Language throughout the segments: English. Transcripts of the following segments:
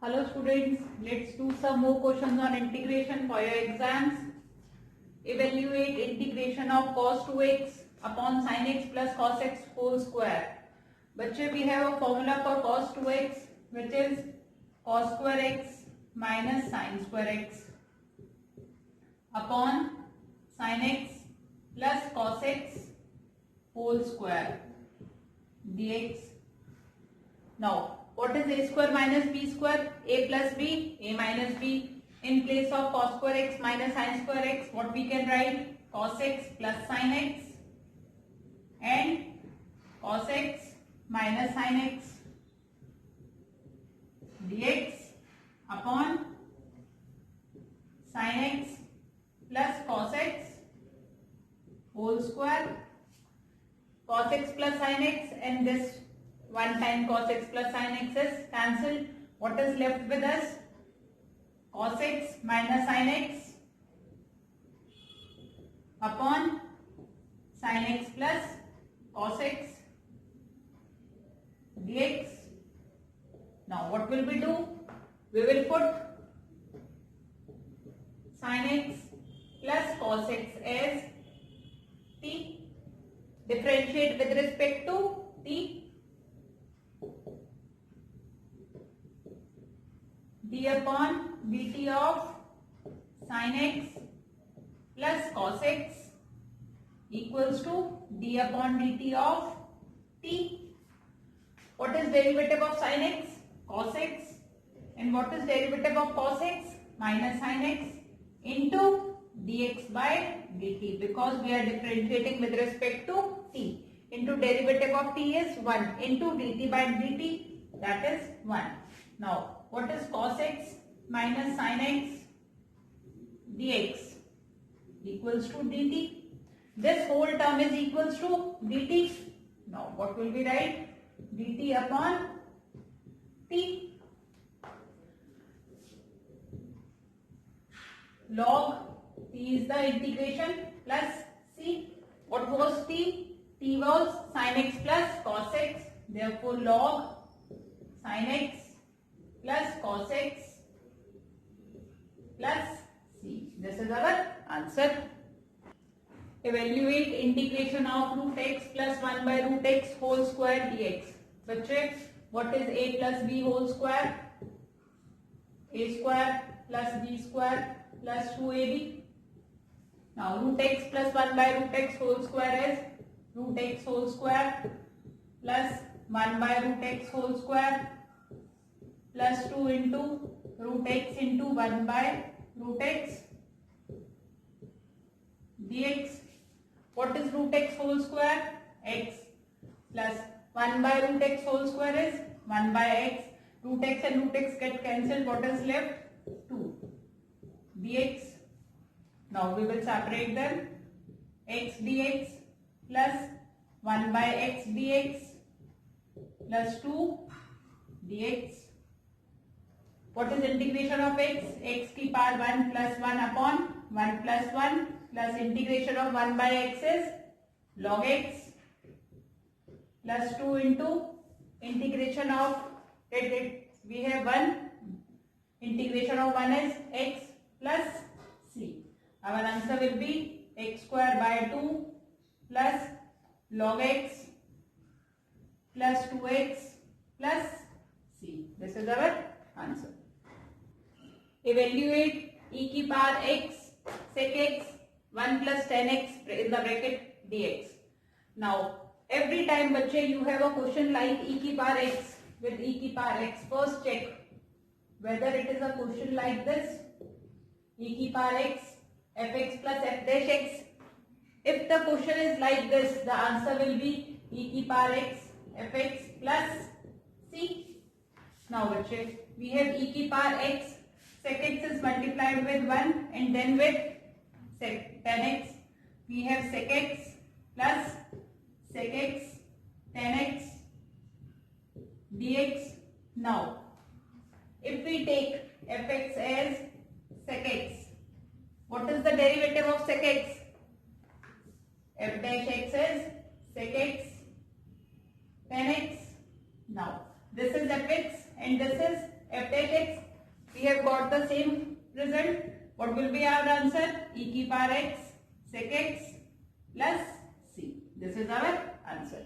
Hello students, let's do some more questions on integration for your exams. Evaluate integration of cos 2x upon sin x plus cos x whole square. बच्चे we have a formula for cos 2x which is cos square x minus sin square x upon sin x plus cos x whole square dx. Now what is a square minus b square? A plus b, a minus b. In place of cos square x minus sin square x, what we can write? Cos x plus sin x and cos x minus sin x dx upon sin x plus cos x whole square. Cos x plus sin x and this one time cos x plus sin x is cancelled. What is left with us? Cos x minus sin x upon sin x plus cos x dx. Now what will we do? We will put sin x plus cos x as t. Differentiate with respect to t. d upon dt of sin x plus cos x equals to d upon dt of t. What is derivative of sin x? Cos x. And what is derivative of cos x? Minus sin x into dx by dt, because we are differentiating with respect to t. Into derivative of t is 1 into dt by dt, that is 1. Now what is cos x minus sin x dx equals to dt. This whole term is equals to dt. Now what will we write? dt upon t. Log t is the integration plus c. What was t? T was sin x plus cos x. Therefore log sin x plus cos x plus c. This is our answer. Evaluate integration of root x plus 1 by root x whole square dx. बच्चे, what is a plus b whole square? A square plus b square plus 2ab. Now root x plus 1 by root x whole square is root x whole square plus 1 by root x whole square plus 2 into root x into 1 by root x dx. What is root x whole square? X plus 1 by root x whole square is 1 by x. Root x and root x get cancelled. What is left? 2 dx. Now we will separate them. X dx plus 1 by x dx plus 2 dx. What is integration of x? X की power 1 plus 1 upon 1 plus 1 plus integration of 1 by x is log x plus 2 into integration of we have 1, integration of 1 is x plus c. Our answer will be x square by 2 plus log x plus 2x plus c. This is our answer. Evaluate e की power x sec x 1 plus 10x in the bracket dx. Now every time बच्चे you have a question like e की power x with e की power x, first check whether it is a question like this e की power x fx plus f dash x. If the question is like this, the answer will be e की power x fx plus c. Now बच्चे we have e की power x, sec x is multiplied with 1 and then with sec 10x. We have sec x plus sec x 10x dx. Now if we take fx as sec x, what is the derivative of sec x? F dash x is sec x 10x. Now this is fx and this is f dash x. We have got the same result. What will be our answer? E की power x sec x plus c. This is our answer.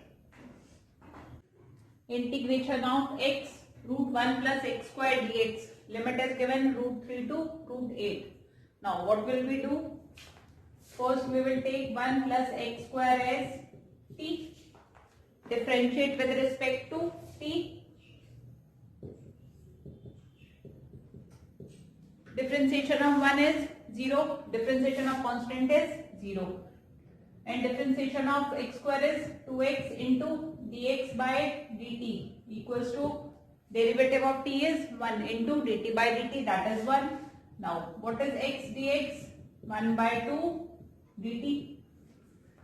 Integration of x root 1 plus x square dx. Limit is given root 3 to root 8. Now what will we do? First we will take 1 plus x square as t. Differentiate with respect to t. Differentiation of 1 is 0. Differentiation of constant is 0. And differentiation of x square is 2x into dx by dt equals to derivative of t is 1 into dt by dt, that is 1. Now what is x dx? 1 by 2 dt.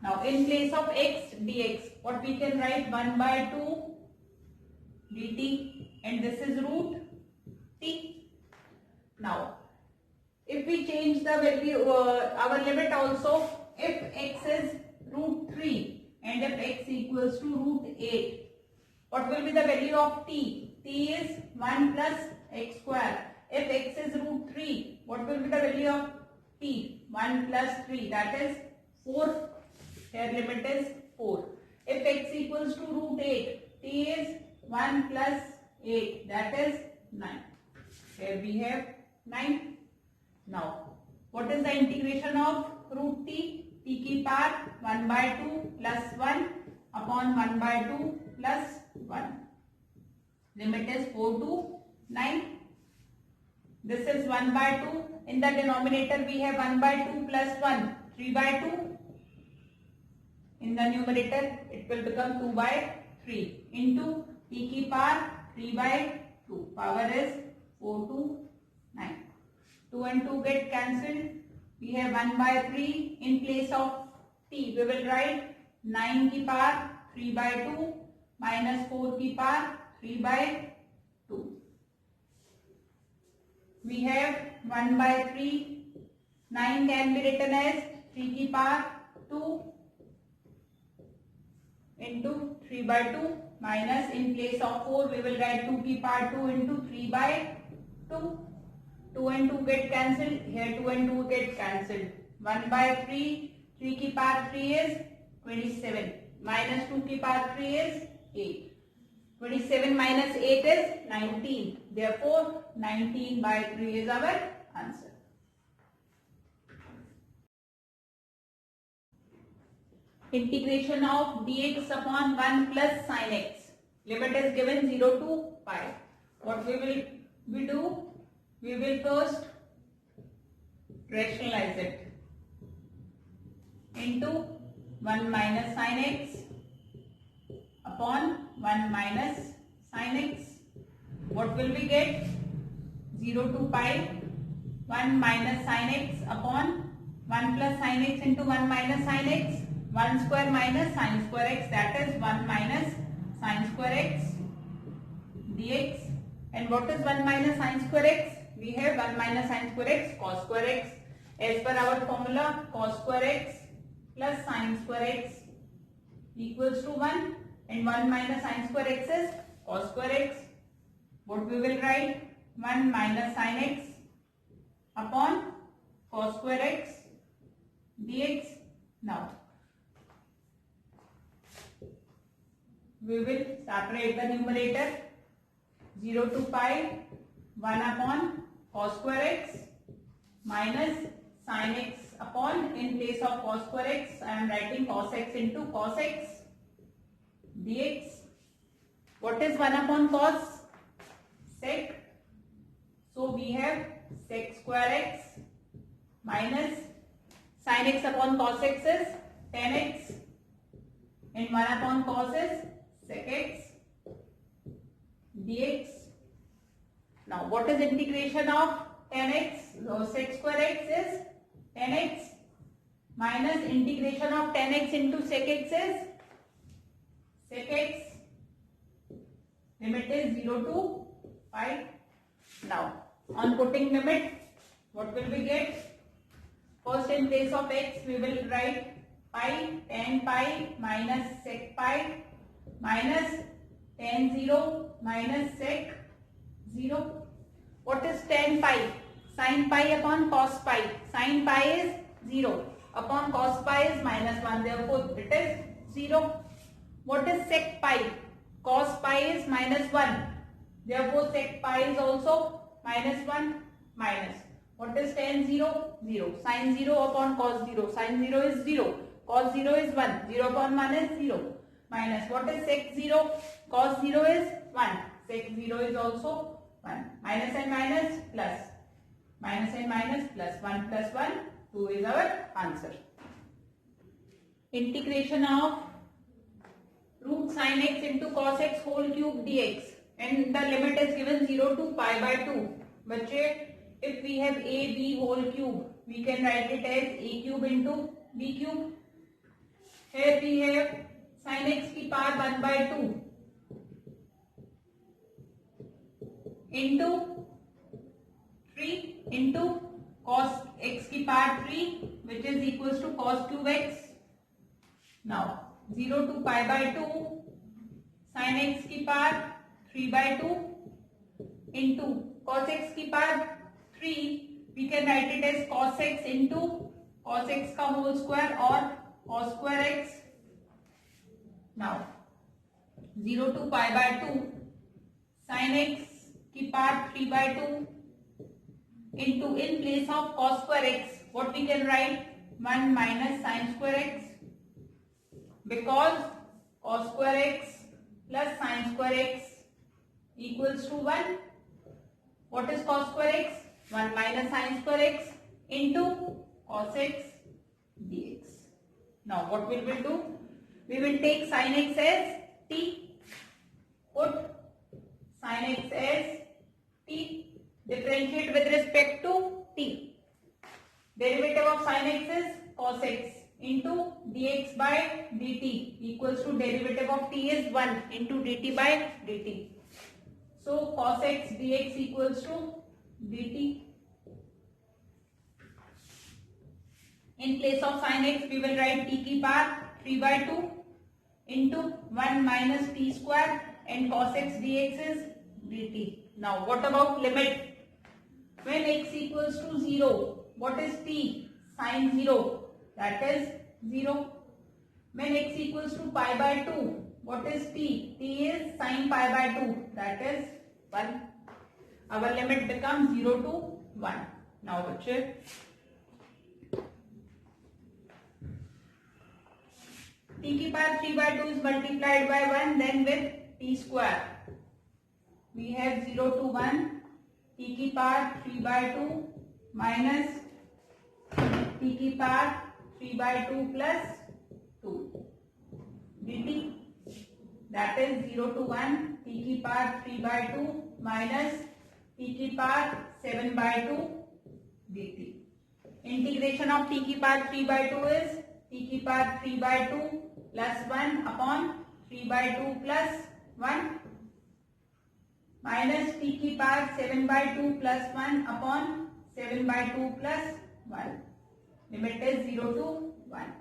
Now in place of x dx, what we can write? 1 by 2 dt, and this is root t. Now if we change the value, our limit also, if x is root 3 and if x equals to root 8, what will be the value of t? T is 1 plus x square. If x is root 3, what will be the value of t? 1 plus 3, that is 4. Here limit is 4. If x equals to root 8, t is 1 plus 8, that is 9. Here we have 9. Now, what is the integration of root t? T की power 1 by 2 plus 1 upon 1 by 2 plus 1. Limit is 4 to 9. This is 1 by 2. In the denominator we have 1 by 2 plus 1, 3 by 2. In the numerator it will become 2 by 3 into t की power 3 by 2. Power is 4 to 9. 2 and 2 get cancelled. We have 1 by 3. In place of t, we will write 9 की power 3 by 2 minus 4 की power 3 by 2. We have 1 by 3. 9 can be written as 3 की power 2 into 3 by 2 minus, in place of 4, we will write 2 की power 2 into 3 by 2. 2 and 2 get cancelled. Here 2 and 2 get cancelled. 1 by 3. 3 की power 3 is 27. Minus 2 की power 3 is 8. 27 minus 8 is 19. Therefore, 19 by 3 is our answer. Integration of dx upon 1 plus sin x. Limit is given 0 to pi. What we do? We will first rationalize it into 1 minus sin x upon 1 minus sin x. What will we get? 0 to pi 1 minus sin x upon 1 plus sin x into 1 minus sin x. 1 square minus sin square x, that is 1 minus sin square x dx. And what is 1 minus sin square x? We have 1 minus sin square x cos square x. As per our formula, cos square x plus sin square x equals to 1, and 1 minus sin square x is cos square x. What we will write? 1 minus sin x upon cos square x dx. Now we will separate the numerator. 0 to pi 1 upon cos square x minus sin x upon, in place of cos square x I am writing cos x into cos x dx. What is 1 upon cos? Sec. So we have sec square x minus sin x upon cos x is tan x, and 1 upon cos is sec x dx. Now what is integration of tan x? So sec square x is tan x minus integration of tan x into sec x is sec x. Limit is 0 to pi. Now on putting limit, what will we get? First, in place of x we will write pi, tan pi minus sec pi minus tan 0 minus sec 0. What is tan pi? Sin pi upon cos pi. Sin pi is 0 upon cos pi is -1. Therefore, it is 0. What is sec pi? Cos pi is -1. Therefore, sec pi is also -1 minus. What is tan 0? 0. Sin 0 upon cos 0. Sin 0 is 0. Cos 0 is 1. 0 upon 1 is 0. Minus. What is sec 0? Cos 0 is 1. Sec 0 is also 1. Minus and minus plus. Minus and minus plus. 1 plus 1. 2 is our answer. Integration of root sin x into cos x whole cube dx. And the limit is given 0 to pi by 2. बच्चे, if we have a b whole cube, we can write it as a cube into b cube. Here we have sin x की power 1 by 2 into 3 into cos x की power 3, which is equals to cos cube x. Now 0 to pi by 2 sin x की power 3 by 2 into cos x की power 3, we can write it as cos x into cos x का whole square or cos square x. Now 0 to pi by 2 sin x की power 3 by 2 into, in place of cos square x, what we can write? 1 minus sin square x, because cos square x plus sin square x equals to 1. What is cos square x? 1 minus sin square x into cos x dx. Now what we will do? We will take sin x as t. Put sin x as t. Differentiate with respect to t. Derivative of sin x is cos x into dx by dt equals to derivative of t is 1 into dt by dt. So cos x dx equals to dt. In place of sin x, we will write t की power 3 by 2 into 1 minus t square, and cos x dx is dt. Now what about limit? When x equals to 0, what is t? Sin 0, that is 0. When x equals to pi by 2, what is t? T is sin pi by 2, that is 1. Our limit becomes 0 to 1. Now बच्चे, t की power 3 by 2 is multiplied by 1, then with t square. We have 0 to 1, t की power 3 by 2 minus t की power 3 by 2 plus 2 dt, that is 0 to 1, t की power 3 by 2 minus t की power 7 by 2 dt. Integration of t की power 3 by 2 is t की power 3 by 2 plus 1 upon 3 by 2 plus 1 minus t की power 7 by 2 plus 1 upon 7 by 2 plus 1. Limit is 0 to 1.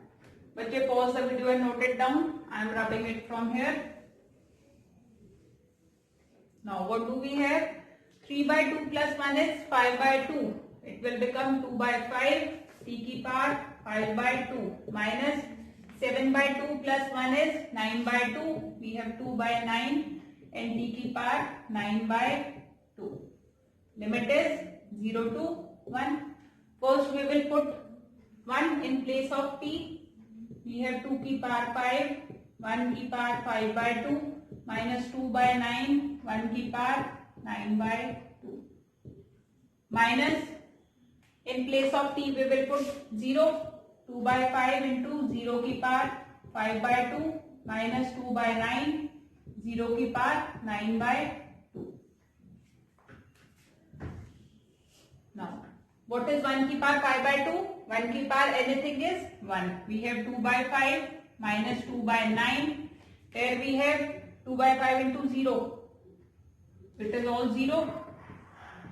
बच्चे pause the video and note it down. I am rubbing it from here. Now what do we have? 3 by 2 plus 1 is 5 by 2. It will become 2 by 5. T की power 5 by 2 minus 7 by 2 plus 1 is 9 by 2. We have 2 by 9 and t की power 9 by 2. Limit is 0 to 1. First we will put 1 in place of t. We have 2 की power 5, 1 की power 5 by 2 minus 2 by 9, 1 की power 9 by 2. Minus, in place of t we will put 0, 2 by 5 into 0 की power 5 by 2 minus 2 by 9, 0 की power 9 by 2. Now, what is 1 की power 5 by 2? 1 की power anything is 1. We have 2 by 5 minus 2 by 9. Here we have 2 by 5 into 0. It is all 0.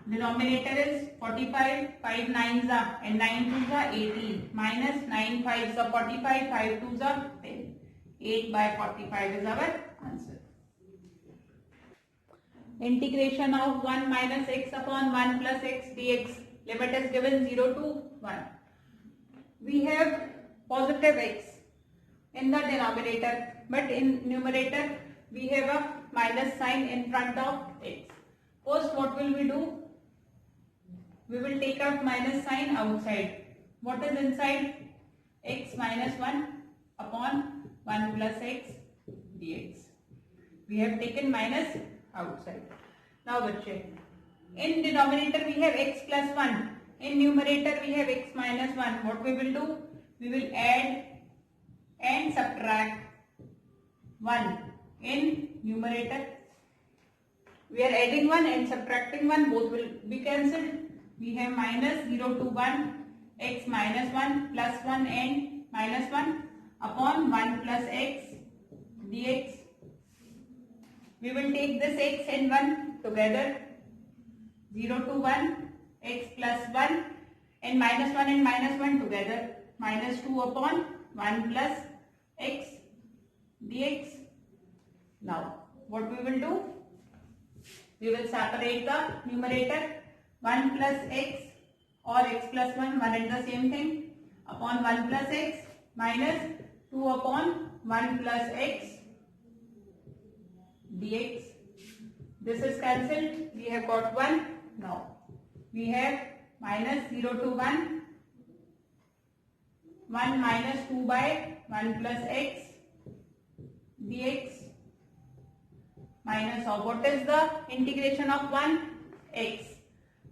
Denominator is 45. 5 9s are and 9 2s are 18. Minus 9 5s are 45. 5 2s are 10. 8 by 45 is our answer. integration of 1 minus x upon 1 plus x dx. Limit is given 0 to 1. We have positive x in the denominator, but in numerator we have a minus sign in front of x. First, what will we do? We will take out minus sign outside. What is inside? X minus 1 upon 1 plus x dx. We have taken minus outside. Now bache, in denominator we have x plus 1. In numerator we have x minus 1. What we will do? We will add and subtract 1 in numerator. We are adding 1 and subtracting 1. Both will be cancelled. We have minus 0 to 1 x minus 1 plus 1 and minus 1 upon 1 plus x dx. We will take this x and 1 together. 0 to 1 x plus 1 and minus 1 together. Minus 2 upon 1 plus x dx. Now what we will do? We will separate the numerator. 1 plus x or x plus 1 and the same thing, upon 1 plus x minus 2 upon 1 plus x dx. This is cancelled. We have got 1. Now we have minus 0 to 1, 1 minus 2 by 1 plus x dx minus of what is the integration of 1? X.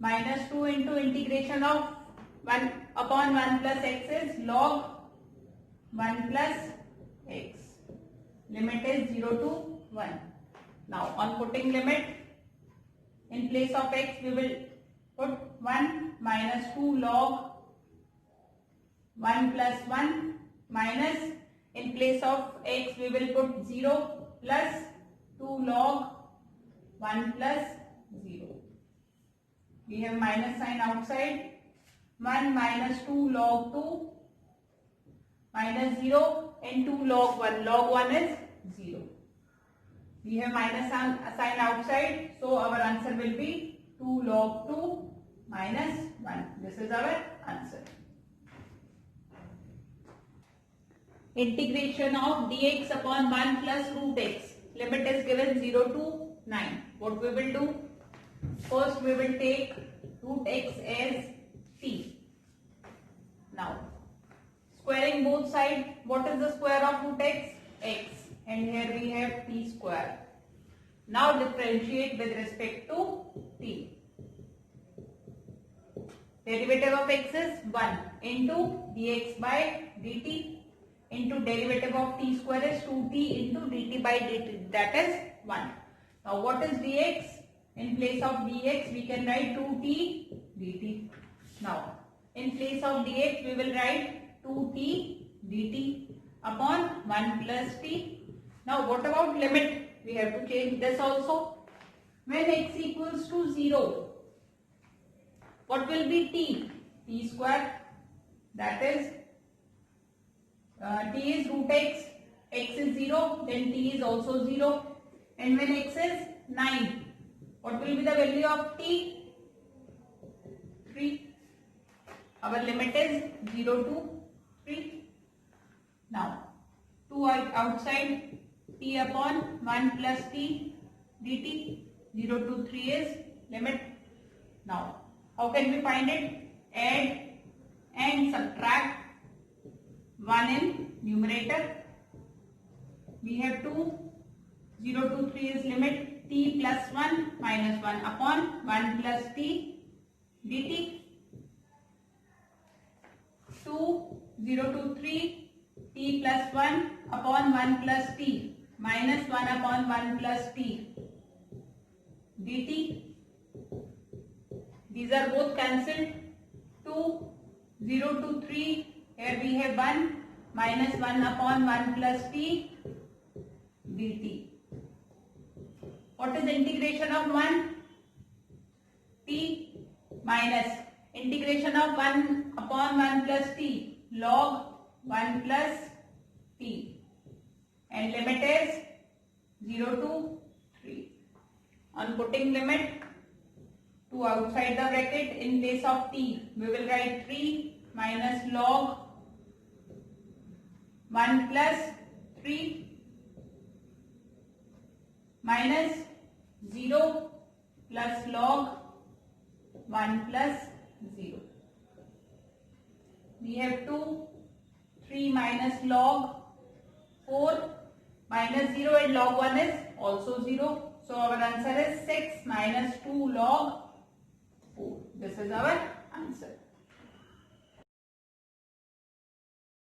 Minus 2 into integration of 1 upon 1 plus x is log 1 plus x. Limit is 0 to 1. Now on putting limit, in place of x we will put 1 minus 2 log 1 plus 1 minus, in place of x we will put 0 plus 2 log 1 plus 0. We have minus sign outside. 1 minus 2 log 2 minus 0 and 2 log 1. Log 1 is 0. We have minus sign outside. So our answer will be 2 log 2 minus 1. This is our answer. Integration of dx upon 1 plus root x. Limit is given 0 to 9. What we will do? First we will take root x as t. Now squaring both sides, what is the square of root x? X. And here we have t square. Now differentiate with respect to t. Derivative of x is 1 into dx by dt into derivative of t square is 2t into dt by dt, that is 1. Now what is dx? In place of dx we can write 2t dt. Now in place of dx we will write 2t dt upon 1 plus t. Now what about limit? We have to change this also. When x equals to 0, what will be t? T square, that is t is root x, x is 0, then t is also 0. And when x is 9, what will be the value of t? 3. Our limit is 0 to 3. Now 2 outside, t upon 1 plus t dt, 0 to 3 is limit. Now how can we find it? Add and subtract 1 in numerator. We have 2, 0 to 3 is limit, t plus 1 minus 1 upon 1 plus t dt. 2, 0 to 3, t plus 1 upon 1 plus t minus 1 upon 1 plus t dt. These are both cancelled. 2, 0 to 3, here we have 1 minus 1 upon 1 plus t dt. What is integration of 1? T minus integration of 1 upon 1 plus t, log 1 plus t, and limit is 0 to 3. On putting limit to outside the bracket, in place of t, we will write 3 minus log 1 plus 3 minus 0 plus log 1 plus 0. We have 2, 3 minus log 4 minus 0 and log 1 is also 0. So our answer is 6 minus 2 log 4. This is our answer.